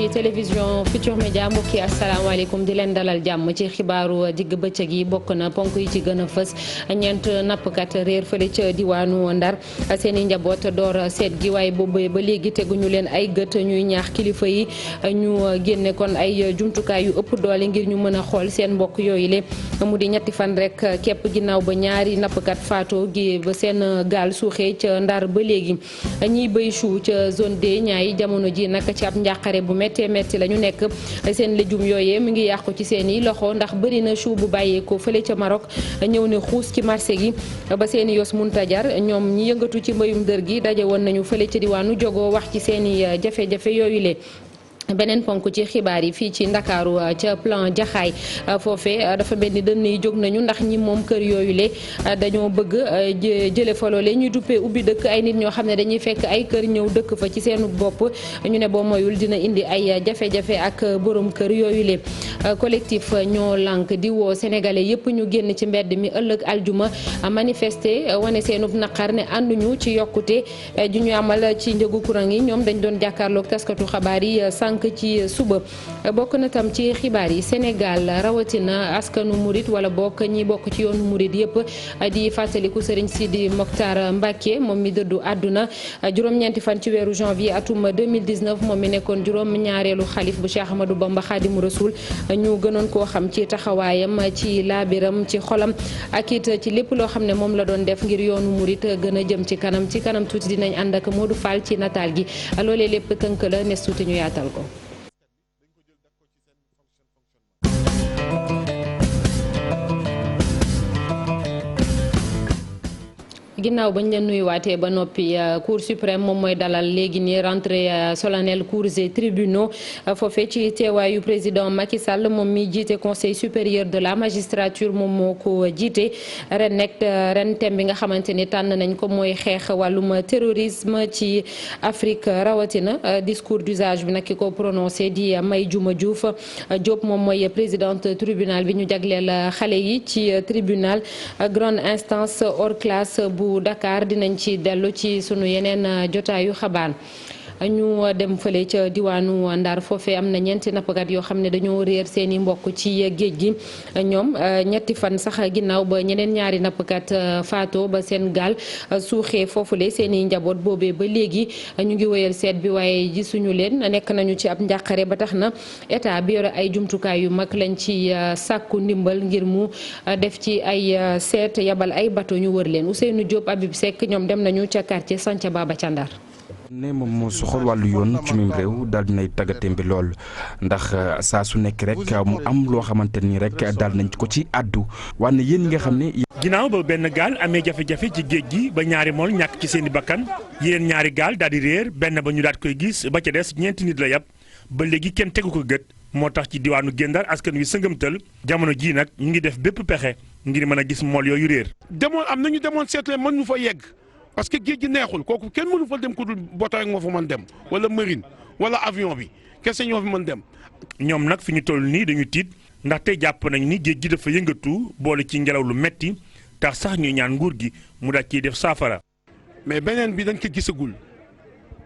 ci télévision Futur Média mbokk yi asalaamaaleykum di leen dalal jàmm ci xibaaru digg bëccëg yi bokk na ponk yi ci gën a fës ñeent nappkat réer fële ca diwaanu Ndar seen i njaboot door seet gi waaye boobu ba léegi teguñu leen ay gët ñuy ñaax kilifa yi ñu génne kon ay jumtukaay yu ëpp doole ngir ñu mën a xool seen mbokk yooyu le mu di ñetti fan rek képp ginnaaw ba ñaari nappkat faatoo gi ba seen gaal suuxee ca Ndar ba léegi ñiy béy chou ca zone D ñaay jamono ji nag ci ab njàqare bu méttee métti la ñu nekk seen légumes yooyee mu ngi yàqu ci seen i loxo ndax bëri na chou bu bàyyeekoo fële ca Maroc ñëw ne xuus ci marché gi ba seen i yos munta jar ñoom ñi yëngatu ci mbéyum dër gi daje woon nañu fële ca diwaanu Jogo wax ci seen i jafe-jafe yooyu le beneen ponk ci xibaar yi fii ci Ndakaaru ca plan Jaxaay foofe dafa mel ni dënn yi jóg nañu ndax ñi moom kër yooyu le dañoo bëgg jële fa loole ñuy duppee ubbi dëkk ay nit ñoo xam ne dañuy fekk ay kër ñëw dëkk fa ci seenu bopp ñu ne boo moyul dina indi ay jafe-jafe ak borom kër yooyu le collectif ñoo lànk di woo sénégalais yëpp ñu génn ci mbedd mi ëllëg aljuma manifester wane seenub naqar ne ànduñu ci yokkute ju ñu amal ci njëgu courant yi ñoom dañ doon jàkkaarloog taskatu xabaar yi ci suba bokk na tam ci xibaar yi Sénégal rawatina askanu murit wala bokk ñi bokk ci yoonu murit yëpp di fàttaliku Serigne Sidi Mokhtar Mbacké moom mi dëddu àdduna juróom-ñeenti fan ci weeru janvier atum 2019 moom mi nekkoon juróom-ñaareelu xalif bu Cheikh Ahmadou Bamba Khadimu Rasoul ñu gënoon koo xam ci taxawaayam ci laabiram ci xolam ak it ci lépp loo xam ne moom la doon def ngir yoonu murit gën a jëm ci kanam tuuti dinañ ànd ak Modou Fall ci nataal gi loolee lépp tënk la nes tuuti ñu yaatal ko. ginnaaw bañ leen nuyuwaatee ba noppi cour suprême moom mooy dalal léegi nii rentrée solennelle cours et tribunaux foofee ci teewaayu président Macky Sall moom mi jiite conseil supérieur de la magistrature moom moo ko jiite ren thème bi nga xamante ni tànn nañ ko mooy xeex wàllum terrorisme ci Afrique rawatina discours d'usage bi nag ki ko prononcé di May Juma Diouf Diop moom mooy présidente tribunal bi ñu jagleel xale yi ci tribunal grande instance hors classe bu Dakar dinañ ci dellu ci sunu yeneen jotaayu xabaar ñu dem fële ca diwaanu Ndar foofee am na ñeenti nappkat yoo xam ne dañoo réer seeni mbokk ci géej gi ñoom ñetti fan sax ginnaaw ba ñeneen ñaari nappkat faatoo ba seen gaal suuxee foofule seeni njaboot boobee ba léegi ñu ngi wéyal seet bi waaye gisuñu leen nekk nañu ci ab njàqare ba tax na état bi yore ay jumtukaay yu mag lañ ci sàkku ndimbal ngir mu def ci ay seet yabal ay bato ñu wër leen Ousseynou Diop Habib Seck ñoom dem nañu ca quartier Santhiaba ca Ndar. ne moom moo soxal wàllu yoon ci mim réew daal dinay tàggatémbe lool ndax saa su nekk rek mu am loo xamante ni rek daal nañ ko ci àddu wanne yéen ñi nga xam ne. ginnaaw ba benn gaal amee jafe-jafe ci géej gi ba ñaari mool ñàkk ci seen i bakkan yeneen ñaari gaal daal di réer benn ba ñu daat koy gis ba ca des ñeenti nit la yàpp ba léegi kenn tegu ko gët moo tax ci diwaanu Guet Ndar askan wi sëngëmtal jamono jii nag ñu ngi def bépp pexe ngir mën a gis mool yooyu réer. demoon seetle mën ñu fa yegg. parce que géej gi neexul kooku kenn mënu fa dem ku dul bateau rek moo fa mën dem wala marine wala avion bi kese ñoo fi mën dem. ñoom nag fi ñu toll nii dañu tiit ndaxte jàpp nañ ni géej gi dafa yëngatu boole ci ngelaw lu metti tax sax ñuy ñaan nguur gi mu daal ciy def saafara. mais beneen bi dañ ko gisagul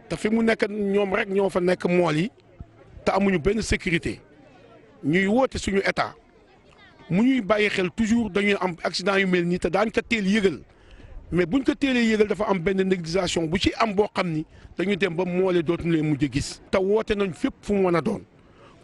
te fi mu nekk ñoom rek ñoo fa nekk mool yi te amuñu benn sécurité ñuy woote suñu état mu ñuy bàyyi xel toujours dañuy am accident yu mel nii te daañu ko teel yëgal. mais buñ ko teelee yëgal dafa am benn négligence bu ci am boo xam ni dañu dem ba moole dootuñu leen mujj gis. te woote nañ fépp fu mu mën a doon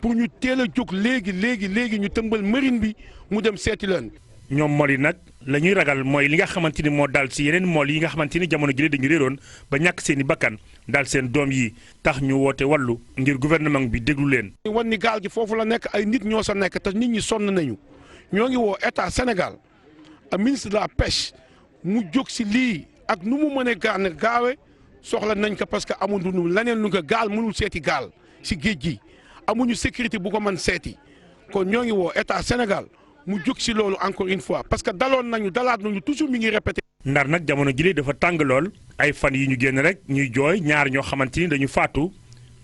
pour ñu teel a jóg léegi ñu tëmbal marine bi mu dem seeti leen. ñoom mool yi nag la ñuy ragal mooy li nga xamante ni moo daal si yeneen mool yi nga xamante ni jamono jëlee dañu réeroon ba ñàkk seen i bakkan daal seen doom yi tax ñu woote wàllu ngir gouvernement bi déglu leen. wan ni gaal gi foofu la nekk ay nit ñoo sa nekk te nit ñi sonn nañu ñoo ngi woo état Sénégal ak ministre de la pêche. mu jóg si lii ak nu mu mënee gaawe soxla nañ ko parce que amuñu leneen lu ko gaal mënul seeti gaal si géej gi amuñu sécurité bu ko mën seeti kon ñoo ngi woo état Sénégal mu jóg si loolu encore une fois parce que dalaat nañu toujours mi ngi répété. Ndar nag jamono jii dafa tàng lool ay fan yi ñu génn rek ñuy jooy ñaar ñoo xamante ni dañu faatu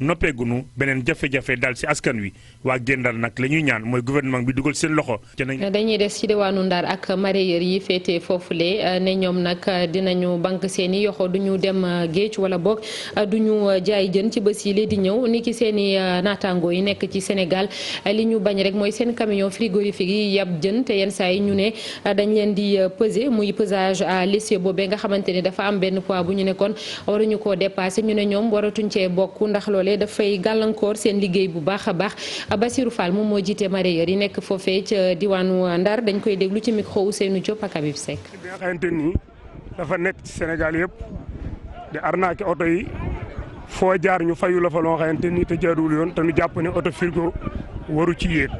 noppeegunu beneen jafe-jafe dal ci askan wi waa Guet Ndar nag la ñuy ñaan mooy gouvernement bi dugal seen loxo. dañuy des ci diwaanu Ndar ak mareyeur yi féetee foofule ne ñoom nag dinañu banque seen i yoxo du ñu dem géej wala boog du ñu jaay jën ci bés yi lee di ñëw ni ki seen i naataango yi nekk ci Sénégal li ñu bañ rek mooy seen camion frigorifique yi yab jën te yenn saa yi ñu ne dañ leen di peser muy pesage à l'essieu boobee nga xamante ni dafa am benn poids bu ñu nekkoon waruñu koo dépasser ñu ne ñoom waratuñ cee bokk ndax loolee dafay gàllankoor seen liggéey bu baax a baax Bassirou Fall moom moo jiite mareyeur yi nekk foofee ca diwaanu Ndar dañ koy déglu ci micro Ousseynou Diop ak Habib Seck. bi nga xamante ni dafa nekk ci Sénégal yëpp di arnaquer oto yi foo jaar ñu fayu la fa loo xamante ni te jaaduwul yoon te ñu jàpp ne oto frigo waru ci yéeg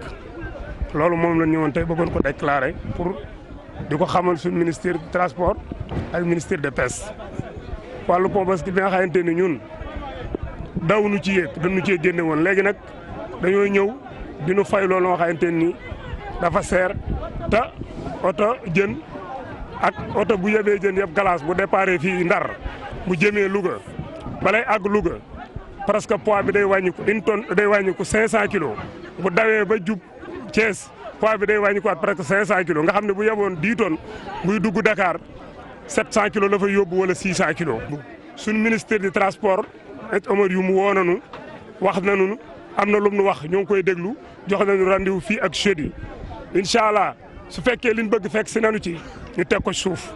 loolu moom la ñu ñëwoon tey bëggoon ko déclarer pour di ko xamal suñu ministère du transport ak ministère de pêche wàllu pont parce que bi nga xamante ni ñun dawuñu ci yéeg dañu cee génne woon léegi nag dañoo ñëw dinu fay loolu nga xamante ni dafa seer te oto jën ak oto bu yebee jën yëpp glace bu déparé fii Ndar bu jëmee Louga balay àgg Louga presque poids bi day wàññiku une tonne day wàññiku 500 kilos bu dawee ba jub Thiès poids bi day wàññikuwaat presque 500 kilos nga xam ne bu yeboon 10 tonnes buy dugg Dakar 700 kilos la fa yóbbu wala 600 kilos. suñu ministère du transport ak Omar yu mu woo nañu wax nañu am na lu mu wax ñoo ngi koy déglu jox nañu rendez-vous fii ak jeudi incha allah su fekkee liñ bëgg fekk si nanu ci ñu teg ko suuf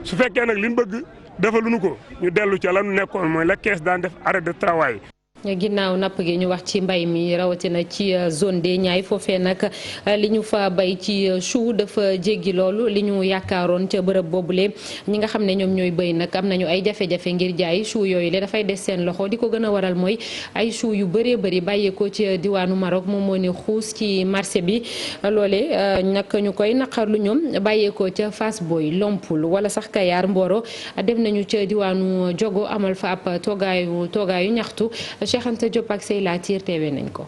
su fekkee nag liñ bëgg defaluñu ko ñu dellu ca la ñu nekkoon mooy la kees daan def arrêt de travail. ginnaaw napp gi ñu wax ci mbay mi rawatina ci zone des Niayes foofee nag li ñu fa bay ci chou dafa jéggi loolu li ñu yaakaaroon ca bërëb boobule ñi nga xam ne ñoom ñooy béy nag am nañu ay jafe-jafe ngir jaay chou yooyu le dafay des seen loxo di ko gën a waral mooy ay chou yu bëree bëri bàyyeekoo ci diwaanu Maroc moom moo ni xuus ci marché bi loole nag ñu koy naqarlu ñoom bàyyeekoo ca Fass Boy Lompul wala sax Kayar Mboro dem nañu ca diwaanu Jogo amal fa ab toogaayu ñaxtu. Cheikh Anta Diop ak Sey Latir teewee nañ ko.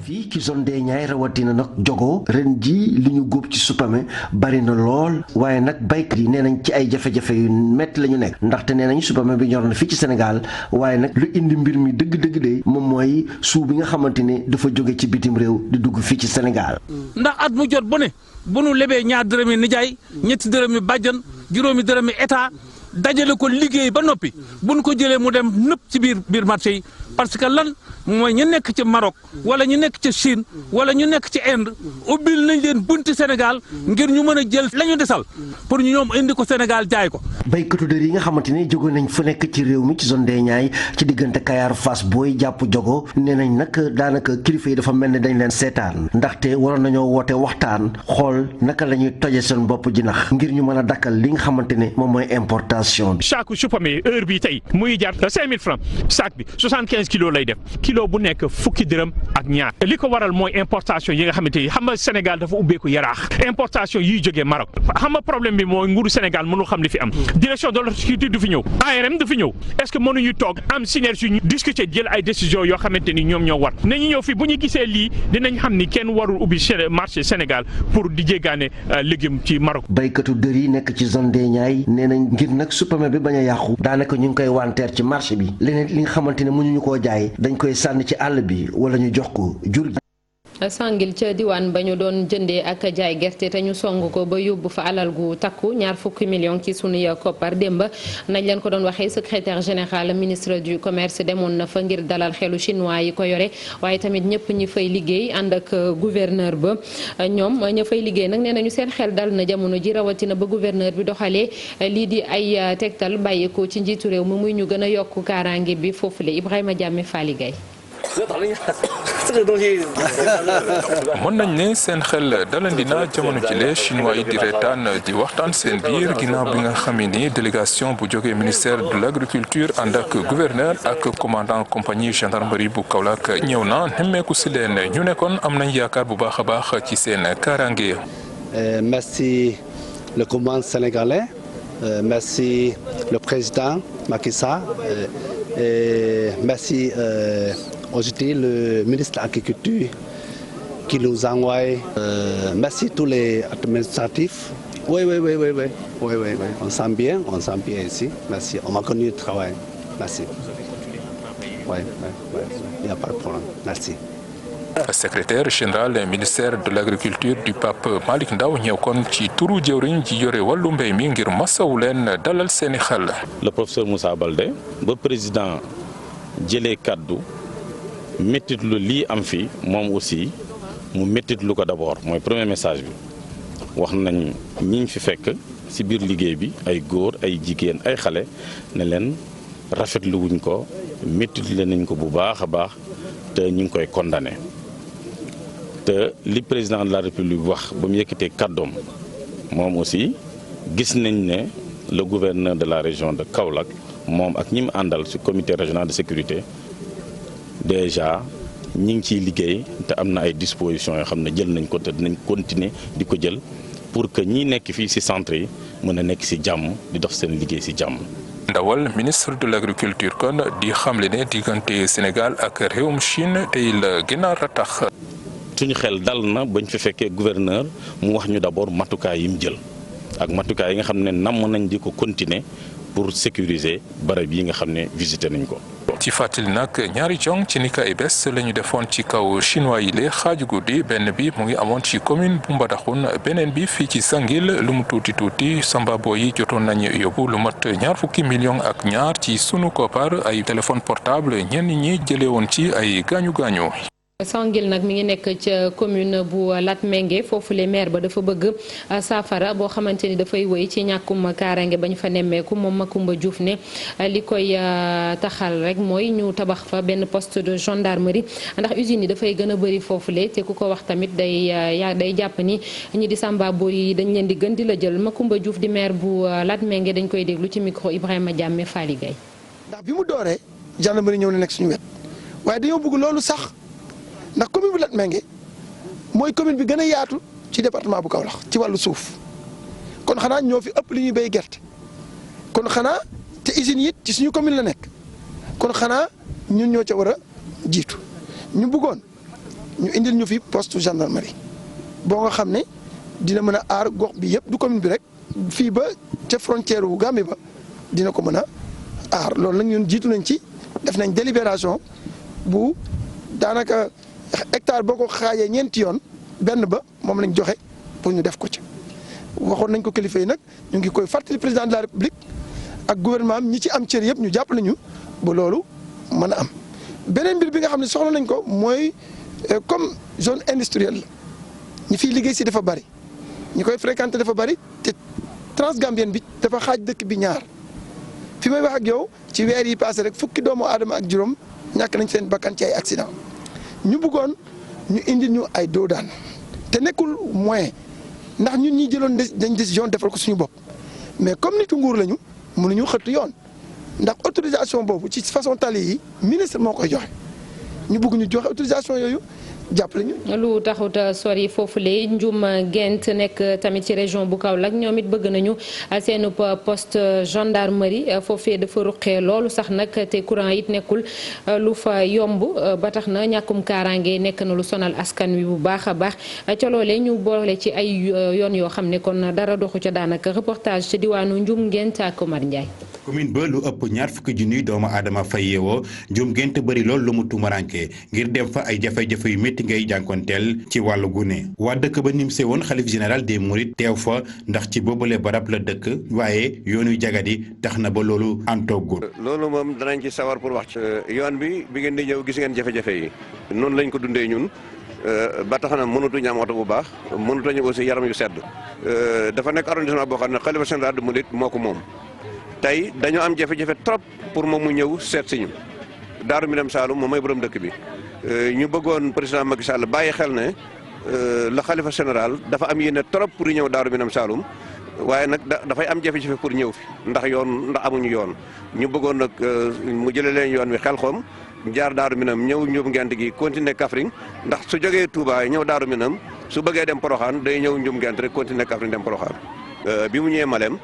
fii ci zone des Niayes rawatina nag Jogo ren ji li ñu góob ci supame bari na lool waaye nag baykat yi nee nañ ci ay jafe-jafe yu métti la ñu nekk ndaxte nee nañ supame bi ñor na fii ci Sénégal waaye nag lu indi mbir mi dëgg-dëgg de moom mooy suuf bi nga xamante ne dafa jóge ci bitim réew di dugg fii ci Sénégal. ndax at mu jot bu ne bu nu lebee ñaar dërëmi nijaay ñetti dërëmi bàjjan juróomi dërëmi état dajale ko liggéey ba noppi bu nu ko jëlee mu dem nëpp ci biir marché yi parce que lan mooy ñu nekk ci Maroc wala ñu nekk ci Chine wala ñu nekk ci Inde ubbil nañ leen bunti Sénégal ngir ñu mën a jël la ñu desal pour ñu ñoom indi ko Sénégal jaay ko. baykatu dër yi nga xamante ne jóge nañ fu nekk ci réew mi ci zone des Niayes ci diggante Kayar Fass Boy jàpp Jogo nee nañ nag daanaka kilifa yi dafa mel ne dañ leen seetaan ndaxte waroon nañoo woote waxtaan xool naka la ñuy toje seen bopp jinax ngir ñu mën a dakkal li nga xamante ne moom mooy importation bi. sac supame heure bi tey muy jar 5000 francs sac bi 75 kilos lay def kilo bu nekk fukki dërëm ak ñaar li ko waral mooy importation yi nga xamante ni xam nga Sénégal dafa ubbeeku yaraax importation yiy jógee Maroc xam nga problème bi mooy nguuru Sénégal mënul xam li fi am direction de l'horticulture du fi ñëw ARM du fi ñëw est-ce que mënuñu toog am synergie ñu discuter jël ay décisions yoo xamante ni ñoom ñoo war nañu ñëw fii bu ñu gisee lii dinañ xam ni kenn warul ubbi marché Sénégal pour di jéggaane légume ci Maroc. baykatu dër yi nekk ci zone des Niayes nee nañ ngir nag supame bi bañ a yàqu daanaka ñu ngi koy wanteer ci marché bi leneen li nga xamante ne mënuñu koo jaay dañ koy sànni ci àll bi wala ñu jox ko jur gi. Sangil ca diwaan ba ñu doon jëndee ak jaay gerte te ñu song ko ba yóbbu fa alal gu takku ñaar fukki millions ci sunuy koppar démb nañ leen ko doon waxee secrétaire général ministre du commerce demoon na fa ngir dalal xelu chinois yi ko yore waaye tamit ñëpp ñi fay liggéey ànd ak gouverneur ba ñoom ña fay liggéey nag nee nañu seen xel dal na jamono ji rawatina ba gouverneur bi doxalee lii di ay tegtal bàyyeekoo ci njiitu réew mi muy ñu gën a yokk kaaraange bi foofule Ibrahima Diame Fally Gaye mën nañ ne seen xel dalandi na jamono jile chinois yi di reetaan di waxtaan seen biir ginnaaw bi nga xam ni délégation bu jógee ministère de l'agriculture ànd ak gouverneur ak commandant compagnie gendarmerie bu Kaolack ñëw na nemmeeku si leen ñu nekkoon am nañ yaakaar bu baax a baax ci seen kaaraange. Merci le gouvernement sénégalais, merci le président Macky Sall et merci aujourd'hui le ministre de l'Agriculture qui nous envoie. Merci tous les administratifs. Oui. On sent bien ici. Merci. On va continuer le travail. Merci. il n'y a pas de problème. Merci. Secrétaire général ministère de l'agriculture du Pape Malick Ndaw ñëw kon ci turu jëwriñ ji yore wàllu mbéy mi ngir masawu leen dalal seeni xel. Le professeur Moussa Baldé ba président jëlee kaddu méttitlu lii am fi moom aussi mu méttitlu ko d'abord mooy premier message bi wax nañ ñiñ fi fekk ci biir liggéey bi ay góor ay jigéen ay xale ne leen rafetlu wuñ ko méttitlu nañ ko bu baax a baax te ñu ngi koy condamné. te li président de la république wax ba mu yëkkatee kàddoom moom aussi gis nañ ne le gouverneur de la région de Kaolack moom ak ñi mu àndal ci comité régional de sécurité déjà ñi ngi ciy liggéey te am na ay dispositions yoo xam ne jël nañ ko te dinañ continuer di ko jël pour que ñi nekk fii ci centre yi mën a nekk ci jàmm di dox seen liggéey ci jàmm. Ndawal ministre de l'agriculture kon di xamle ne diggante Sénégal ak réewum Chine tey la gën a ratax. suñu xel dal na bañ fi fekkee gouverneur mu wax ñu d'abord matukaay yi mu jël ak matukaay yi nga xam ne namm nañ di ko continuer pour sécuriser barab yi nga xam ne visité nañ ko. ci fàttali nag ñaari jong ci nika ay bés la ñu defoon ci kaw chinois yi le xaaju guddi benn bi mu ngi amoon ci commune bu Mbadakhoune beneen bi fii ci Sangil lu mu tuuti Sambabo yi jotoon nañu yóbbu lu mat 20 millions ak ñaar ci sunu koppar ay téléphone portable ñenn ñi jëlee woon ci ay gaañu. Sangil nag mi ngi nekk ca commune bu Latmingué foofu le maire ba dafa bëgg saafara boo xamante ni dafay wëy ci ñàkkum kaarange bañ fa nemmeeku moom Macoumba Diouf ne li koy taxal rek mooy ñu tabax fa benn poste de gendarmerie ndax usines yi dafay gën a bëri foofu le te ku ko wax tamit day jàpp ni ñi di Samba Boy yi dañ leen di gën di la jël Macoumba Diouf di maire bu Latmingué dañ koy déglu ci micro Ibrahima Diame Fally Gueye. ndax bi mu dooree gendarmerie ñëw na nekk suñu wet waaye dañoo bëgg loolu sax. ndax commune bu Latmingué mooy commune bi gën a yaatu ci département bu Kaolack ci wàllu suuf kon xanaa ñoo fi ëpp li ñuy béy gerte kon xanaa te usines yi ci suñu commune la nekk kon xanaa ñun ñoo ca war a jiitu ñu bëggoon ñu indil ñu fi poste gendarmerie boo nga xam ne dina mën a aar gox bi yëpp du commune bi rek fii ba ca frontière wu Gambie ba dina ko mën a aar loolu nag ñun jiitu nañ ci def nañ délibération bu daanaka. hectare boo ko xaajee ñeenti yoon benn ba moom lañ joxe pour ñu def ko ci waxoon nañ ko kilifa yi nag ñu ngi koy fàttali président de la république ak gouvernement am ñi ci am cër yëpp ñu jàppale ñu ba loolu mën a am. beneen mbir bi nga xam ne soxla nañ ko mooy comme zone industrielle la ñi fiy liggéey si dafa bari ñi koy fréquenter dafa bari te transgambienne bi dafa xaaj dëkk bi ñaar fi may wax ak yow ci weer yi passé rek fukki doomu aadama ak juróom ñàkk nañ seen bakkan ci ay accident. ñu bëggoon ñu indi ñu ay doodaan te nekkul moyen ndax ñun ñi jëloon dañ décision defal ko suñu bopp mais comme nitu nguur lañu mënuñu xëtt yoon ndax autorisation boobu ci façon tali yi ministre moo koy joxe ñu bëgg ñu joxe autorisation yooyu jàppale ñu. lu taxut sori foofule Ndioum Gent nekk tamit ci région bu Kaolack ñoom it bëgg nañu seenu poste gendarmerie foofee dafa ruqee loolu sax nag te courant it nekkul lu fa yomb ba tax na ñàkkum kaaraange nekk na lu sonal askan wi bu baax a baax ca loolee ñu boole ci ay yoon yoo xam ne kon dara doxu ca daanaka reportage ci diwaanu Ndioum Gent ak Omar Ndiaye. commune ba lu ëpp 20 junniy doomu aadama fay yeewoo Ndioum Gent bëri lool lu mu tumaranke ngir dem fa ay jafe-jafe yu métti ngay jànkonteel ci wàllu gune waa dëkk ba nim se woon xalif général des mourides teew fa ndax ci boobule barab la dëkk waaye yoonu jagadi tax na ba loolu antoogul. loolu moom danañ ci sawar pour wax ci yoon bi ngeen di ñëw gis ngeen jafe-jafe yi noonu lañ ko dundee ñun ba tax na mënatuñu am oto bu baax mënatuñu aussi yaram yu sedd dafa nekk arrondissement boo xam ne xalifa général des mourides moo ko moom tey dañoo am jafe-jafe trop pour moom mu ñëw seet si ñu Daaru Minam Saloum moom mooy borom dëkk bi ñu bëggoon président Macky Sall bàyyi xel ne la xalifa général dafa am yéene trop pour ñëw Daaru Minam Saloum waaye nag dafay am jafe-jafe pour ñëw fi ndax amuñu yoon ñu bëggoon nag mu jëlee leen yoon wi Xelkom jaar Daaru Minam ñëw Ndioum Gent gi continuer Kaffrine ndax su jógee Touba ñëw Daaru Minam su bëggee dem Porokhane day ñëw Ndioum Gent rek continuer Kaffrine dem Porokhane bi mu ñëwee Malem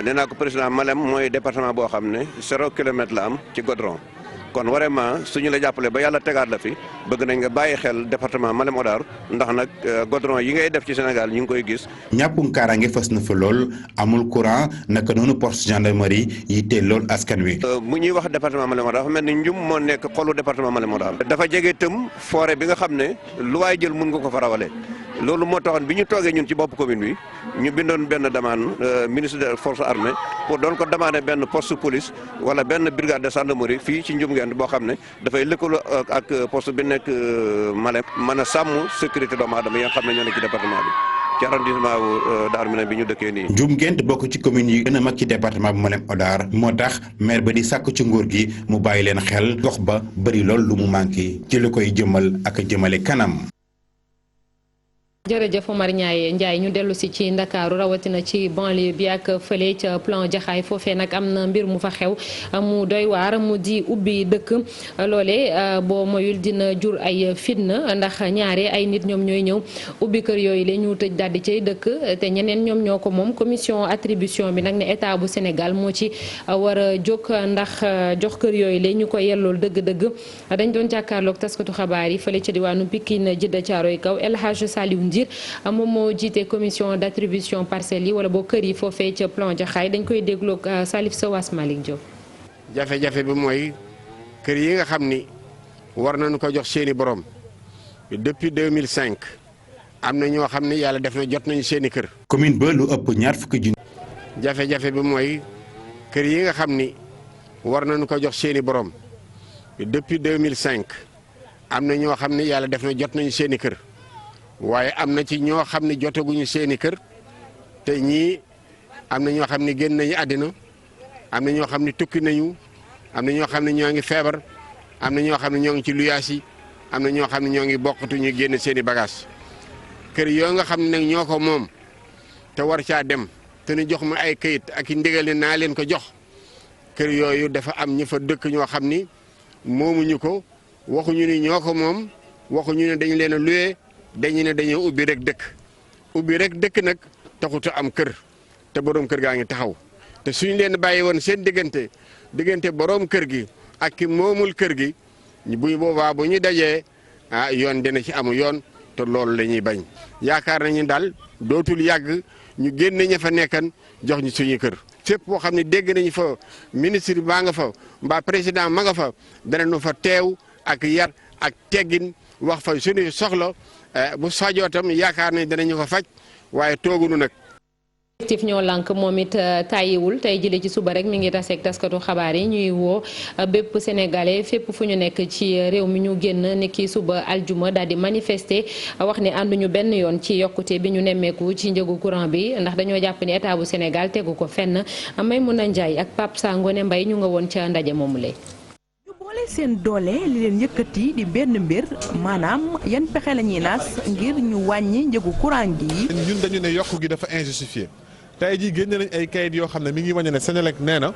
nee naa ko président Malem mooy département boo xam ne 0 kilomètre la am ci goudron kon vraiment suñu la jàppale ba yàlla tegaat la fi bëgg nañ nga bàyyi xel département Malem Hodar ndax nag goudron yi ngay def ci Sénégal ñu ngi koy gis. ñàppum kaaraange fës na fa lool amul courant naka noonu poste gendarmerie yitteel lool askan wi. mu ñuy wax département Malem Hodar dafa mel ni Ndioum moo nekk xolu département Malem Hodar. dafa jege tëm forêt bi nga xam ne lu waay jël mun nga ko fa rawale loolu moo taxoon bi ñu toogee ñun ci bopp commune bi ñu bindoon benn demande ministre des forces armées pour doon ko demander benn poste police wala benn brigade de gendarmerie fii ci Ndioum Ngent boo xam ne dafay lëkkaloo ak poste bi nekk Malem mën a sàmm sécurité doomu aadama yi nga xam ne ñoo nekk ci département bi ci arrondissement wu Darou Minam bi ñu dëkkee nii. Ndioum Ngent bokk ci commune yi gën a mag ci département bu Malem Hodar moo tax maire ba di sàkk ci nguur gi mu bàyyi leen xel gox ba bëri lool lu mu manqué ci lu koy jëmal ak jëmale kanam. jërëjëf Omar Ndiaye ñu dellu si ci Ndakaaru rawatina ci banlieue bi ak fële ca plan Jaxaay foofee nag am na mbir mu fa xew mu doy waar mu di ubbi dëkk loole boo moyul dina jur ay fitna ndax ñaare ay nit ñoom ñooy ñëw ubbi kër yooyu la ñu tëj daldi cay dëkk te ñeneen ñoom ñoo ko moom commission attribution bi nag ne état bu Sénégal moo ci war a jóg ndax jox kër yooyu la ñu ko yellool dëgg-dëgg dañ doon jàkkaarloog taskatu xabaar yi fële ca diwaanu Pikine Jidda Caaroy Kaw El Hadj Saliou Ndir moom moo jiite commission d'attribution parcelles yi wala boo kër yi foofee ca plan Jaxaay dañ koy dégloog Salif Sowas Malick Diop. jafe-jafe bi mooy kër yi nga xam ni war nañu ko jox seeni borom depuis 2005 am na ñoo xam ni yàlla def na jot nañu seeni kër. commune ba lu ëpp ñaar fukki junni. jafe-jafe bi mooy kër yi nga xam ni war nañu ko jox seeni borom depuis 2005 am na ñoo xam ni yàlla def na jot nañu seeni kër. waaye am na ci ñoo xam ne jotaguñu seeni kër te ñii am na ñoo xam ne génn nañu àddina am na ñoo xam ne tukki nañu am na ñoo xam ne ñoo ngi feebar am na ñoo xam ne ñoo ngi ci luyaas yi am na ñoo xam ne ñoo ngi bokkatu ñu génn seeni bagage kër yoo nga xam ne nag ñoo ko moom te war caa dem te ñu jox ma ay kayit ak i ndigal ne naa leen ko jox kër yooyu dafa am ñi fa dëkk ñoo xam ni moomuñu ko waxuñu ni ñoo ko moom waxuñu ne dañu leen a luye dañu ne dañoo ubbi rek dëkk nag taxutu am kër te borom kër gaa ngi taxaw te suñu leen bàyyi woon seen diggante borom kër gi ak ki moomul kër gi bu boobaa bu ñu dajee yoon dina ci amu yoon te loolu la ñuy bañ yaakaar nañu daal dootul yàgg ñu génne ña fa nekkan jox ñu suñu kër fépp boo xam ne dégg nañu fa ministre baa nga fa mbaa président ma nga fa danañu fa teew ak yar ak teggin wax fa suñu soxla bu fajoo tam yaakaar nañ danañu ko faj waaye toogunu nag. collectif ñoo lànk moom it tàyyiwul tey jële ci suba rek mi ngi taseeg taskatu xabaar yi ñuy woo bépp sénégalais fépp fu ñu nekk ci réew mi ñu génn ni ki suba aljuma daal di manifester wax ne ànduñu benn yoon ci yokkute bi ñu nemmeeku ci njëgu courant bi ndax dañoo jàpp ni état bu Sénégal tegu ko fenn Maymouna Ndiaye ak Pape Sangone Mbaye ñu nga woon ca ndaje moomu lay boole seen doole li leen yëkkati di benn mbir maanaam yan pexe la ñuy naas ngir ñu wàññi njëgu courant gi. ñun dañu ne yokk gi dafa injustifié tey jii génne nañ ay kayit yoo xam ne mi ngi wàññi ne Senelec nee na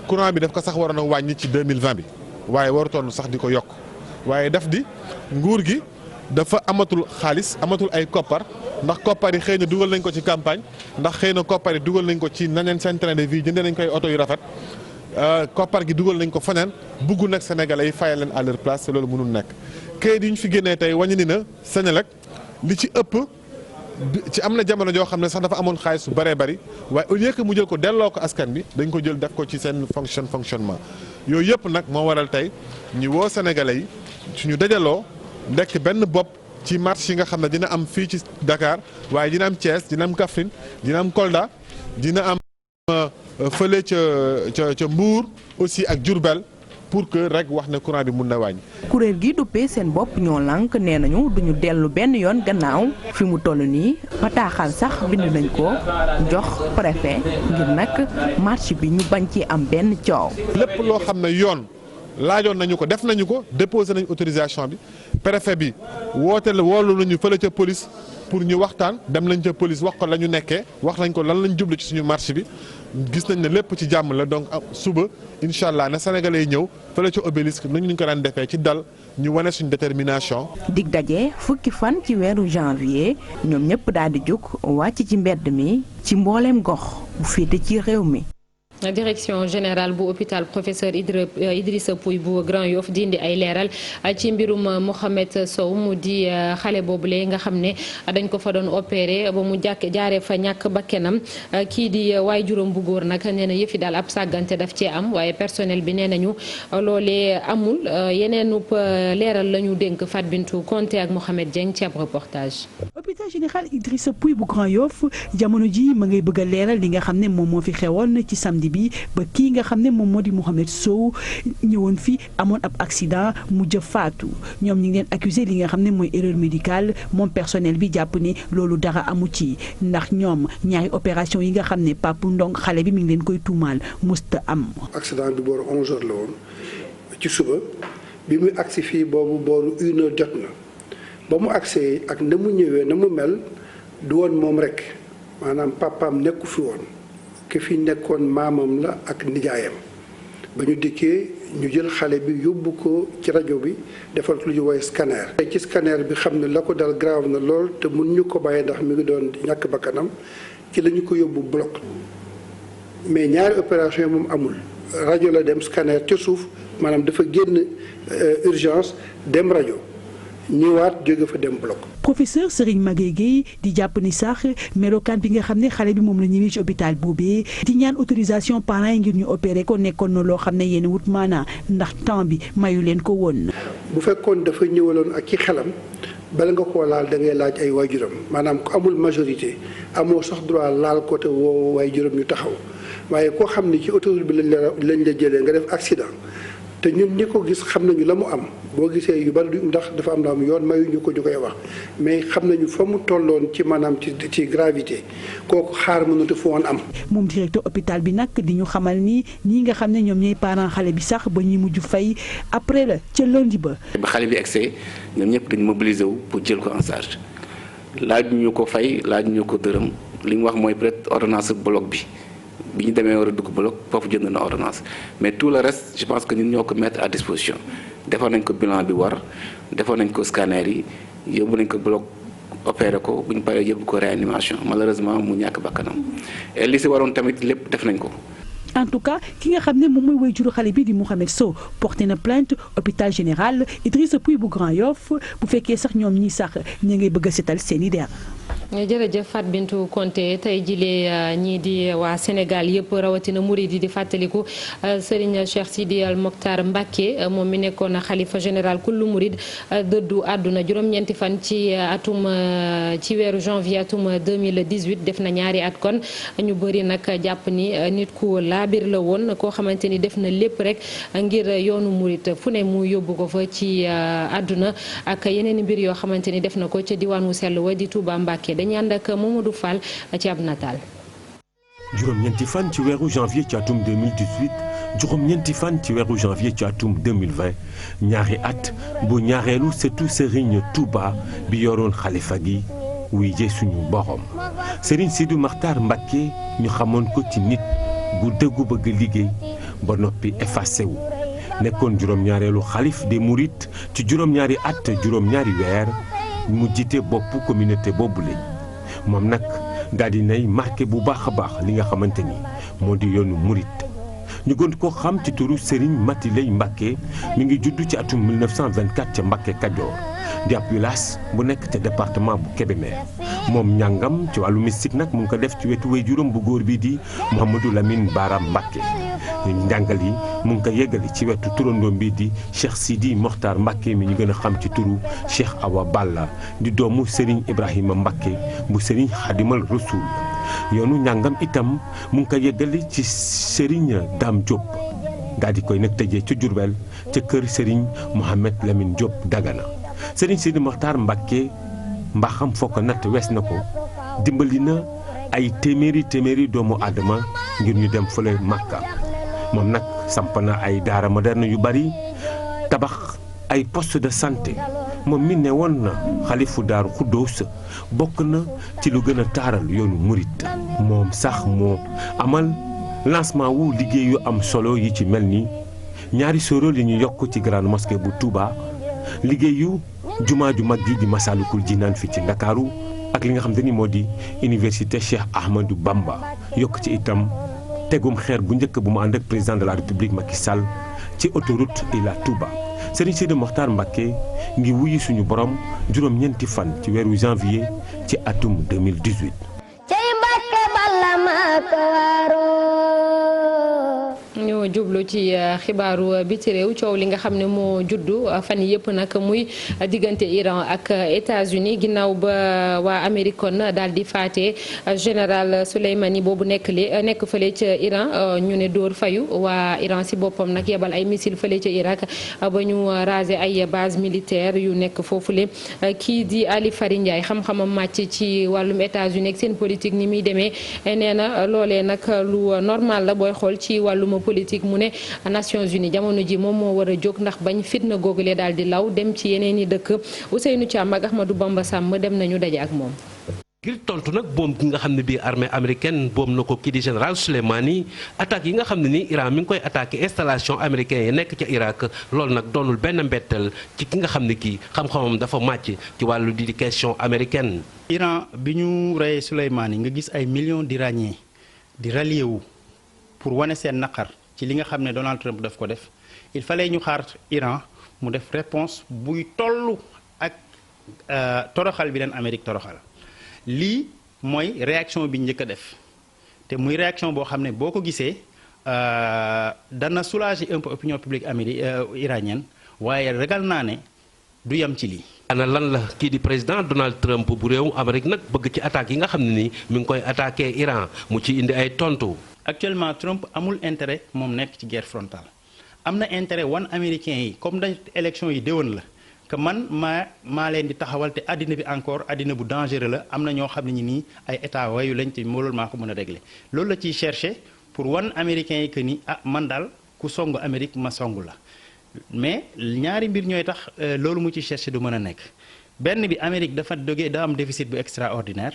courant bi daf ko sax waroon a wàññi ci 2020 bi waaye warutoon sax di ko yokk waaye daf di nguur gi dafa amatul xaalis amatul ay koppar ndax koppar yi xëy na dugal nañ ko ci campagne ndax xëy na koppar yi dugal nañ ko ci naneen seen train de vie jëndee nañ koy oto yu rafet. koppar gi dugal nañ ko faneen bugg nag sénégalais yi fayal leen à leur place te loolu mënul nekk kayit yi ñu fi génnee tey wàññi ni na Senelec li ci ëpp ci am na jamono joo xam ne sax dafa amoon xaalis su bëree bëri waaye au lieu que mu jël ko delloo ko askan bi dañ ko jël def ko ci seen fonctionnement yooyu yëpp nag moo waral tey ñu woo sénégalais yi suñu dajaloo nekk benn bopp ci marche yi nga xam ne dina am fii ci Dakar waaye dina am Thiès dina am Kaffrine dina am Kolda dina am fële ca Mbour aussi ak Diourbel pour que rek wax ne courant bi mun na wàññi. kuréel gi duppee seen bopp ñoo lànk nee nañu duñu dellu benn yoon gannaaw fi mu toll nii bataaxal sax bind nañ ko jox préfet ngir nag marche bi ñu bañ ci am benn coow. lépp loo xam ne yoon laajoon nañu ko def nañu ko déposé nañu autorisation bi préfet bi woolu nañu fële ca police pour ñu waxtaan dem nañ ca police wax ko la ñu nekkee wax nañ ko lan lañ jublu ci suñu marche bi. gis nañ ne lépp ci jàmm la donc suba incha allah na sénégalais yi ñëw fële ca obélisque nañu ñu ko daan defee ci dal ñu wane suñu détermination. dig daje fukki fan ci weeru janvier ñoom ñëpp daal di jóg wàcc ci mbedd mi ci mbooleem gox bu féete ci réew mi. direction générale bu hôpital professeur Idrissa Pouye bu Grand Yoff di indi ay leeral ci mbirum Mohamed Sow mu di xale boobule nga xam ne dañ ko fa doon opéré ba mu jaaree fa ñàkk bakkenam kii di waajuram bu góor nag nee na yëfi daal ab sàggante daf cee am waaye personnel bi nee nañu loolee amul yeneenub leeral la ñu dénk Fat Bintou Konté ak Mohamed Dieng ci ab reportage. hôpital général Idrissa Pouye bu Grand Yoff jamono ji ma ngay bëgg a leeral li nga xam ne moom moo fi xewoon ci samedi bi ba kii nga xam ne moom moo di Mohamed Sow ñëwoon fi amoon ab accident mujj faatu ñoom ñi ngi leen accusé li nga xam ne mooy erreur médicale moom personnel bi jàpp ni loolu dara amu ci ndax ñoom ñaari opération yi nga xam ne Pape Ndong xale bi mi ngi leen koy tuumaal musta am. accident bi booru 11h la woon ci suba bi muy agsi fii boobu booru 1h jot na ba mu agsee ak na mu ñëwee na mu mel du woon moom rek maanaam papaam nekku fi woon. ki fi nekkoon maamam la ak nijaayam ba ñu dikkee ñu jël xale bi yóbbu ko ci rajo bi defal lu ñu woowee scanner. ci scanner bi xam ne la ko dal grave na lool te mun ñu ko bàyyi ndax mi ngi doon ñàkk bakkanam ci la ñu ko yóbbu bloc mais ñaari opération yi moom amul rajo la dem scanner ca suuf maanaam dafa génn urgence dem rajo ñëwaat jóge fa dem bloc. professeur Serigne Maguette Gueye di jàpp ni sax melokaan bi nga xam ne xale bi moom la ñëwee ci hôpital boobee di ñaan autorisation parents yi ngir ñu opérer ko nekkoon na loo xam ne yéen wut maanaa ndax temps bi mayu leen ko woon. bu fekkoon dafa ñëwaloon ak ci xelam bala nga koo laal da ngay laaj ay waajuram maanaam ku amul majorité amoo sax droit laal côté woo waajuram ñu taxaw waaye koo xam ne ci autoroute bi lañ la jëlee nga def accident. te ñun ñi ko gis xam nañu la mu am boo gisee yu bari ndax dafa am la am yoon mayuñu ko ñu koy wax mais xam nañu fa mu tolloon ci maanaam ci gravité kooku xaar mënatu fa woon am. moom directeur hôpital bi nag di ñu xamal ni ñi nga xam ne ñoom ñooy parents xale bi sax ba ñuy mujj fay après la ca lundi ba. ba xale bi egsee ñoom ñëpp dañu mobiliser wu pour jël ko en charge laaj ñu ko fay laaj ñu ko dërëm li mu wax mooy peut-être ordonnance bloc bi. bi ñu demee war a dugg bloc foofu jënd na ordonnance mais tout le reste je pense que ñun ñoo ko mettre à disposition defoon nañ ko bilan bi war defoon nañ ko scanner yi yóbbu nañ ko bloc opéré ko bu ñu paree yóbbu ko réanimation malheureusement mu ñàkk bakkanam et li si waroon tamit lépp def nañ ko. en tout cas ki nga xam ne moom mooy waajuru xale bi di Mohamed Sow porté na plainte hôpital général Idrissa Pouye bu Grand Yoff bu fekkee sax ñoom ñii sax ña ngay bëgg a setal seen i der. jërëjëf Fat Bintou Konté tey jilee ñii di waa Sénégal yëpp rawatina murid yi di fàttaliku Serigne Cheikh Sidi Al Mokhtar Mbacké moom mi nekkoon xalifa général kullu murid dëddu àdduna juróom-ñeenti fan ci weeru janvier atum 2018 def na ñaari at kon ñu bëri nag jàpp ni nit ku laabir la woon koo xamante ni def na lépp rek ngir yoonu murid fu ne mu yóbbu ko fa ci àdduna ak yeneen mbir yoo xamante ni def na ko ca diwaan wu sell wa di Touba Mbacké dañu ànd ak Mamadou Fall ci ab nataal. juróom-ñeenti fan ci weeru janvier ci atum 2018 juróom-ñeenti fan ci weeru janvier ci atum 2020 ñaari at bu ñaareelu sëtu Serigne Touba bi yoroon xalifa gi wuy jee suñu borom Serigne Sidi Mokhtar Mbacké ñu xamoon ko ci nit bu dëggu bëgg liggéey ba noppi effacé wu nekkoon juróom-ñaareelu xalif des Mourides ci juróom-ñaari at juróom-ñaari weer mu jiite boppu communauté boobu lañ moom nag daal di nay marqué bu baax a baax li nga xamante ni moo di yoonu murit ñu gën ko xam ci turu Serigne Mati Lay Mbacké mi ngi judd ci atum 1924 ca Mbacké Kajoor di ab village bu nekk ca département bu Kébémer moom njàngam ci wàllu mystique nag mu ngi ko def ci wetu waajuram bu góor bi di Mouhamadou Lamine Bara Mbacké njàngal yi mu ngi ko yeggali ci wetu turandoom bi di Cheikh Sidi Mokhtar Mbacké mi ñu gën a xam ci turu Cheikh Awa Balla di doomu Serigne Ibrahima Mbacké bu Serigne Khadimal Rasoul yoonu njàngam itam mu ngi ko yeggali ci Serigne Dame Diop daal di koy nag tëjee ca Diourbel ca kër Serigne Mohamed Lamine Diop Dagana Serigne Sidi Mokhtar Mbacké mbaaxam foo ko natt wees na ko dimbali na ay téeméeri doomu aadama ngir ñu dem fële Makka moom nag samp na ay daara moderne yu bari tabax ay poste de santé moom mi ne woon na xalifu Daaru Xuddoos bokk na ci lu gën a taaral yoonu murit moom sax moo amal lancement wu liggéey yu am solo yi ci mel ni ñaari soro li ñu yokk ci grande mosquée bu Touba liggéeyu jumaa ju mag gi di Masalikul Jinaan fi ci Ndakaaru ak li nga xam te ni moo di université Cheikh Ahmadou Bamba yokk ci itam tegum xeer bu njëkk bu mu ànd ak président de la république Macky Sall ci autoroute Ila Touba Serigne Sidi Mokhtar Mbacké ngi wuyu suñu borom juróom-ñeenti fan ci weeru janvier ci atum 2018. ñoo jublu ci xibaaru biti réew coow li nga xam ne moo juddu fan yëpp nag muy diggante Iran ak États-Unis ginnaaw ba waa Amérique kon daal di faate général Soleimani boobu nekk fële ca Iran ñu ne dóor fayu waa Iran si boppam nag yebal ay missile fële ca Irak ba ñu rasé ay base militaire yu nekk foofule kii di Ali Fari Ndiaye xam-xamam màcc ci wàllum États-Unis ak seen politique ni muy demee nee na loolee nag lu normal la booy xool ci wàllum politique mu ne Nations Unies jamono ji moom moo war a jóg ndax bañ fitna googule daal di law dem ci yeneen i dëkk Ousseynou Thiam ak Ahmadou Bamba Sàmm dem nañu daje ak moom. ngir tontu nag boom gi nga xam ne bii armée américaine boom na ko kii di général Soleimani attaques yi nga xam ne ni Iran mi ngi koy attaqué installation américain yi nekk ca Irak loolu nag doonul benn mbetteel ci ki nga xam ne kii xam-xamam dafa màcc ci wàllu di question américaine. Iran bi ñu reyee Soleimani nga gis ay millions d'Iraniens di rallier wu pour wane seen naqar ci li nga xam ne Donald Trump daf ko def il fallait ñu xaar Iran mu def réponse buy toll ak toroxal bi leen Amérique toroxal lii mooy réaction bi njëkk a def te muy réaction boo xam ne boo ko gisee dana soulager un peu opinion publique iranienne waaye ragal naa ne du yem ci lii. ana lan la kii di président Donald Trump bu réew Amérique nag bëgg ci attaques yi nga xam ne nii mi ngi koy attaqué Iran mu ci indi ay tontu. actuellement Trump amul intérêt moom nekk ci guerre frontale am na intérêt wan américains yi comme dañ élection yi déwén la que man maa leen di taxawal te àddina bi encore àddina bu dangereux la am na ñoo xam ne ñi nii ay état wayu lañ te loolu maa ko mën a régler loolu la ciy chercher pour wan américains yi que ni man daal ku songu Amérique ma songu la mais ñaari mbir ñooy tax loolu mu ci chercher du mën a nekk benn bi Amérique dafa jógee da am déficit bu extraordinaire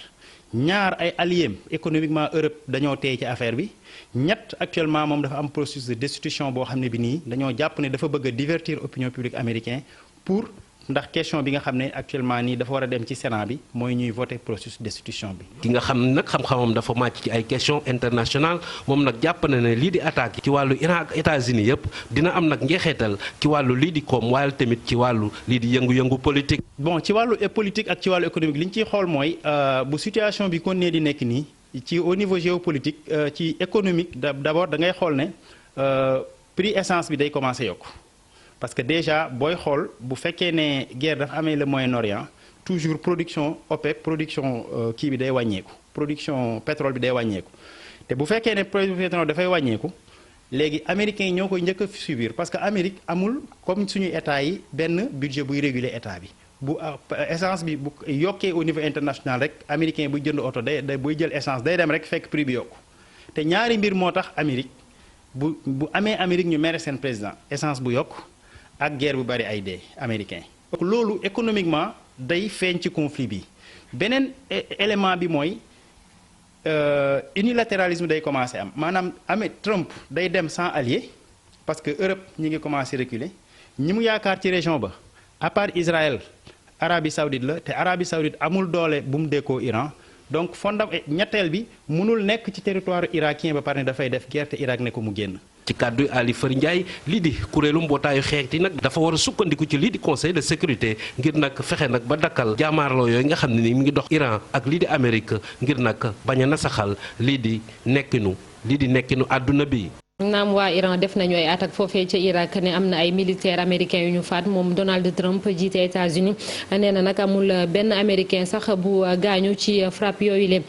ñaar ay alliés économiquement Europe dañoo téye ci affaire bi ñett actuellement moom dafa am processus de destitution boo xam ne bi nii dañoo jàpp ne dafa bëgg a divertir opinion publique américain pour ndax question bi nga xam ne actuellement nii dafa war a dem ci Sénat bi mooy ñuy voter processus de destitution bi. ki nga xam ne nag xam-xamam dafa màcc ci ay questions internationales moom nag jàpp na ne lii di attaque ci wàllu Iran ak États-Unis yëpp dina am nag njeexital ci wàllu lii di koom waaye tamit ci wàllu lii di yëngu-yëngu politique. bon ci wàllu politique ak ci wàllu économique li ñu ciy xool mooy bu situation bi kon nee di nekk nii ci au niveau géopolitique ci économique d'abord da ngay xool ne prix essence bi day commencer yokk. parce que déjà booy xool bu fekkee ne guerre dafa amee le Moyen-Orient toujours production OPEC production kii bi day wàññeeku production pétrole bi day wàññeeku te bu fekkee ne production pétrole dafay wàññeeku léegi américains yi ñoo koy njëkk a subir parce que Amérique amul comme suñuy état yi benn budget buy réguler état bi bu essence bi bu yokkee au niveau international rek américain buy jënd oto day buy jël essence day dem rek fekk prix bi yokku te ñaari mbir moo tax Amérique bu amee Amérique ñu mere seen président essence bu yokk ak guerre bu bari ay dee américain donc loolu économiquement day feeñ ci conflit bi beneen élément bi mooy unilatéralisme day commencer am maanaam Trump day dem sans allié parce que Europe ñi ngi commencer reculer ñi mu yaakaar ci région ba à part Israël Arabie Saoudite la te Arabie Saoudite amul doole bu mu dékkoo Iran donc ñetteel bi mënul nekk ci territoire irakien ba pare ne dafay def guerre te Irak ne ko mu génn. ci kàddu Ali Fari Ndiaye lii di kuréelu mbootaayu xeet yi nag dafa war a sukkandiku ci lii di conseil de sécurité ngir nag fexe nag ba dakkal jaamaarloo yooyu nga xam ne ni mi ngi dox Iran ak lii di Amérique ngir nag bañ a nasaxal lii di nekkinu àdduna bi. naam waa Iran def nañu ay attaque foofee ca Irak ne am na ay militaires américains yu ñu faat moom Donald Trump jiite États-Unis nee na nag amul benn américain sax bu gaañu ci frappe yooyu le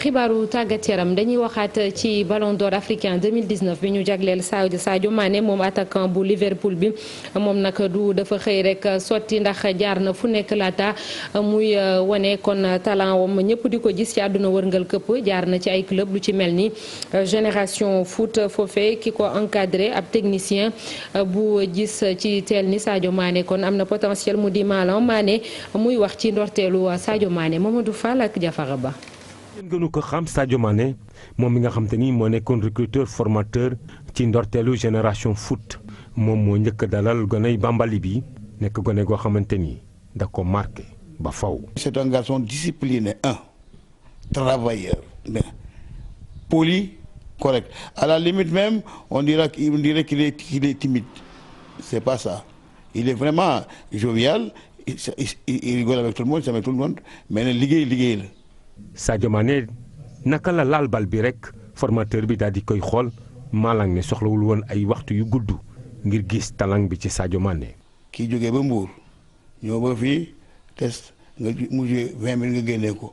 xibaaru tàggat yaram dañuy waxaat ci Ballon d'Or africain 2019 bi ñu jagleel Sadio Mané moom attaquant bu Liverpool bi moom nag du dafa xëy rek sotti ndax jaar na fu nekk laata muy wane kon talent wam ñëpp di ko gis ci àdduna wërngal këpp jaar na ci ay club lu ci mel ni Génération Foot foofee ki ko encadré ab technicien bu gis ci teel ni Sadio Mané kon am na potentiel mu di Malang Mané muy wax ci ndorteelu Sadio Mané Mamadou Fall ak Jafara Ba. ngeen gënu ko xam Sadio Mané moom mi nga xam te ni moo nekkoon recruteur formateur ci ndorteelu Génération Foot moom moo njëkk dalal goney Bambali bi nekk gone goo xamante ni da ko marqué ba faw. C'est un garçon discipliné, travailleur, poli correct. À la limite même, on dirait qu'il est timide. C'est pas ça. Il est vraiment jovial, il rigole avec tout le monde, ça met tout le monde, mais liggéey la. Sadio Mané naka la laal bal bi rek formateur bi daal di koy xool Malang ne soxlawul woon ay waxtu yu gudd ngir gis talang bi ci Sadio Mané. kii jógee ba Mbour ñëw ba fii test nga mujjee 20 minutes nga génnee ko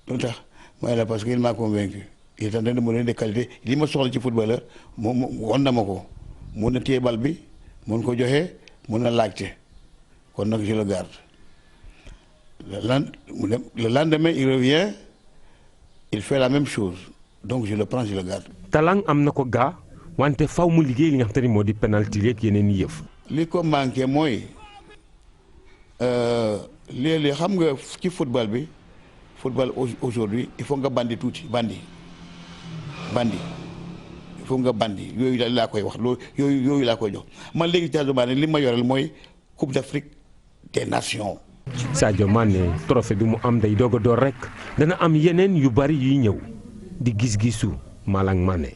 lu tax mooy la parce que il m'a convaincu il est en train de me donner des qualités li ma soxla ci footballeur moom won na ma ko mun na téye bal bi mun ko joxe mun na laajte kon nag je le garde le lendemain il revient il fait la même chose donc je le prends je le garde. talang am na ko gaa wante faw mu liggéey li nga xam te ni moo di penalty yeeg yeneen i yëf. li ko manqué mooy léeg-léeg xam nga ci football bi football aujourd'hui il faut nga bandi tuuti bandi il faut nga bandi yooyu daal laa koy wax loolu yooyu laa koy jox man léegi Sadio Mané li ma yoreel mooy Coupe d'Afrique des Nations. Sadio Mané trophée bi mu am day doog a door rek dana am yeneen yu bari yuy ñëw di gis-gisu Malang Mané.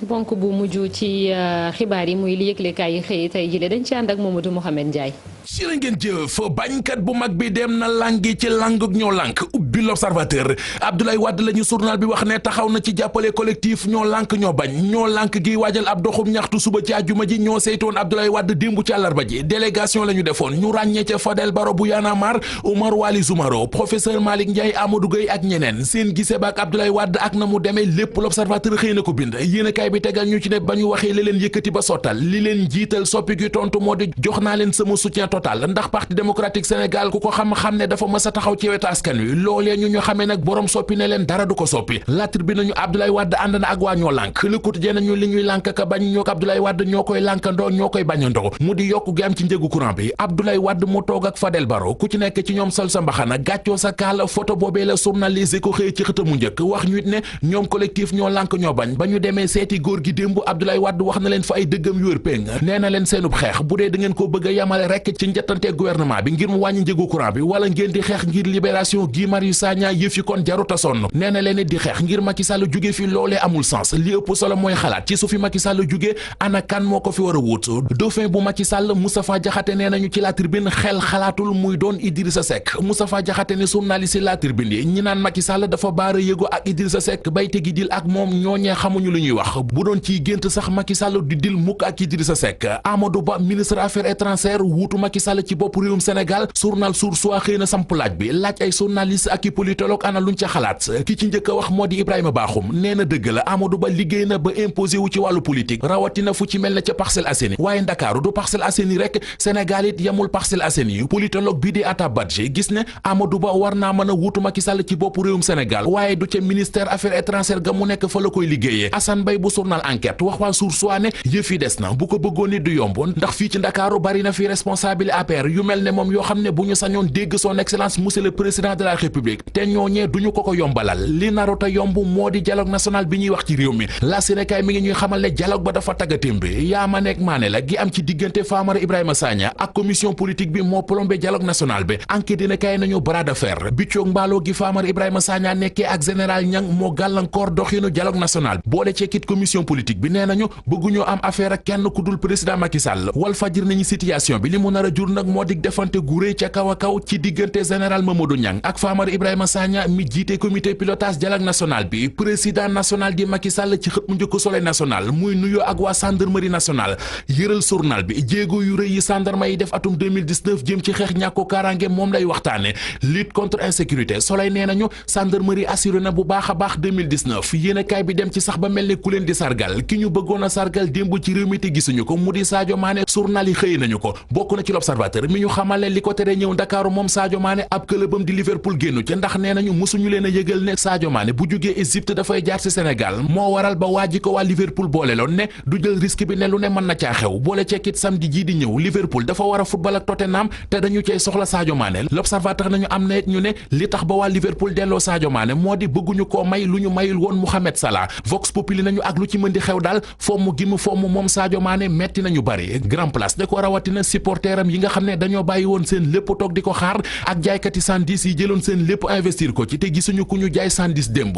bonk bu mujj ci xibaar yi muy li yëglekaay yi xëy tey jile dañ ci ànd ak Mamadou Mouhamed Ndiaye. jërë ngeen jëf bañkat bu mag bi dem na langi ci langug ñoo lank ubbi l'Observateur Abdoulaye Wade la ñu journal bi wax ne taxaw na ci jàppale collectif ñoo lank ñoo bañ ñoo lank gi waajal ab doxum ñaxtu suba ci àjjuma ji ñoo saytoon Abdoulaye Wade démb ci àllarba ji délégation la ñu defoon ñu ràññee ca Fadel Baro bu Y'en a marre Oumar Waly Zoumaro professeur Malick Ndiaye Amadou Gueye ak ñeneen seen gisee ba ak Abdoulaye Wade ak na mu demee lépp l'Observateur xëy na ko bind yéenekaay bi tegal ñu ci ne ba ñu waxee li leen yëkkati ba sottal li leen jiital soppi gi tontu moo di jox naa leen sama soutien total ndax parti démocratique Sénégal ku ko xam ne dafa mës a taxaw ci wetu askan wi loolee ñu xamee nag borom soppi ne leen dara du ko soppi La Tribune nañu Abdoulaye Wade ànd na ak waa ñoo lànk Le Quotidien nañu li ñuy lànk ka bañ ñoo ko Abdoulaye Wade ñoo koy lànkandoo ñoo koy bañandoo mu di yokku gi am ci njëgu courant bi Abdoulaye Wade mu toog ak Fadel Baro ku ci nekk ci ñoom sol sa mbaxana gàccoo sa kaala photo boobee la journaliste ko xëy ci xëtamu njëkk wax ñu it ne ñoom collectif ñoo lànk ñoo bañ ba ñu demee seeti góor gi démb Abdoulaye Wade wax na leen fa ay dëggam yu wér péng nee na leen seenub xeex bu dee da ngeen ko bëgg a yamale rek ci njëttante gouvernement bi ngir mu wàññi njëgu courant bi wala ngeen di xeex ngir libération Guy Marius Sagna yëf yi kon jaruta sonn nee na leen di xeex ngir Macky Sall jóge fi loolee amul sens li ëpp solo mooy xalaat ci su fi Macky Sall jóge ana kan moo ko fi war a wut dauphin bu Macky Sall Moustapha Diakhaté nee nañu ci La Tribune xel xalaatul muy doon Idrissa Seck Moustapha Diakhaté ne journaliste La Tribune yi ñi naan Macky Sall dafa baara yëgo ak Idrissa Seck bay tegi dil ak moom ñooñee xamuñu lu ñuy wax bu doon ciy gént sax Macky Sall di dil mukk ak Idrissa Seck Amadou Ba ministre affaires étrangères wuutu Macky Sall ci bopp réewum Sénégal journal Source A xëy na samp laaj bi laaj ay journaliste ak i politologue ana luñ ca xalaat ki ci njëkk a wax moo di Ibrahima Bakhoum nee na dëgg la Amadou Ba liggéey na ba imposé wu ci wàllu politique rawatina fu ci mel ne ca Parcelles Assainies waaye Ndakaaru du Parcelles Assainies rek Sénégal it yemul Parcelles Assainies politologue bi di Atta Badji gis ne Amadou Ba war naa mën a wuutu Macky Sall ci bopp réewum Sénégal waaye du ca ministère affaires étrangères ga mu nekk fa la koy liggéeyee Assane Mbaye bu journal Enquête wax waa Source A ne yëf yi des na bu ko bëggoon nit du yomb ndax fii ci Ndakaaru bari na fi responsable APR yu mel ne moom yoo xam ne bu ñu sañoon dégg son excellence monsieur le président de la république te ñooñee duñu ko yombalal li narota yomb moo di dialogue national bi ñuy wax ci réew mi la Sénégal mi ngi ñuy xamal ne dialogue ba dafa taggatémbe yaa ma nekk maane la gi am ci diggante Famara Ibrahima Sagna ak commission politique bi moo plombé dialogue national bi enquête dina kay nañu bras de fer bi coog mbaaloo gi Famara Ibrahima Sagna nekkee ak général Niang moo gàllankoor doxinu dialogue national boole ceekit commission politique bi nee nañu bëgguñoo am affaire ak kenn ku dul président Macky Sall wal fajir nañu situation bi li mu nar a jur nag moo di defante gu rëy ca kaw a kaw ci diggante général Mamadou Niang ak Famara Ibrahima Sagna mi jiite comité pilotage dialogue national bi président national di Macky Sall ci xët mu njëkk Soleil national muy nuyoo ak waa gendarmerie nationale yëral journal bi jéego yu rëy yi gendarme yi def atum 2019 jëm ci xeex ñàkko kaaraange moom lay waxtaane lutte contre insécurité Soleil nee nañu gendarmerie assuré na bu baax a baax 2019 yéenekaay bi dem ci sax ba mel ne ku leen di sargal ki ñu bëggoon a sargal démb ci réew mi te gisuñu ko mu di Sadio Mané journal yi xëy nañu ko bokk na ci l'Observateur mi ñu xamal li ko tere ñëw Ndakaaru moom Sadio Mané ab clubam di Liverpool génnu ci ndax nee nañu mësuñu leen a yëgal ne Sadio Mané bu jógee Égypte dafay jaar ci Sénégal moo waral ba waaji ko waa Liverpool boole loon ne du jël risque bi ne lu ne mën na caa xew boole ceekit samedi jii di ñëw Liverpool dafa war a football ak Tottenham te dañu cay soxla Sadio Mané l'Observateur nañu am na it ñu ne li tax ba waa Liverpool delloo Sadio Mané moo di bëgguñu koo may lu ñu mayul woon Mohamed Salah Vox Populi nañu ak lu ci mën di xew daal fomm gi mu fomm moom Sadio Mané metti nañu bari Grand Place da ko rawatina supporteram yi nga xam ne dañoo bàyyi woon seen lépp toog di ko xaar ak jaaykati sandis yi jëloon seen lépp investir ko ci te gisuñu ku ñu jaay sandis démb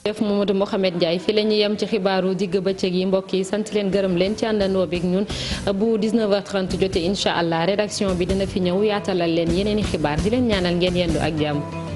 def Mamadou Mohamed Ndiaye fi la ñuy yem ci xibaaru digg bëccëg yi mbokk yi sant leen gërëm leen ci àndandoo beeg ñun bu 19h30 jotee incha allah rédaction bi dina fi ñëw yaatalal leen yeneen i xibaar di leen ñaanal ngeen yendu ak jàmm.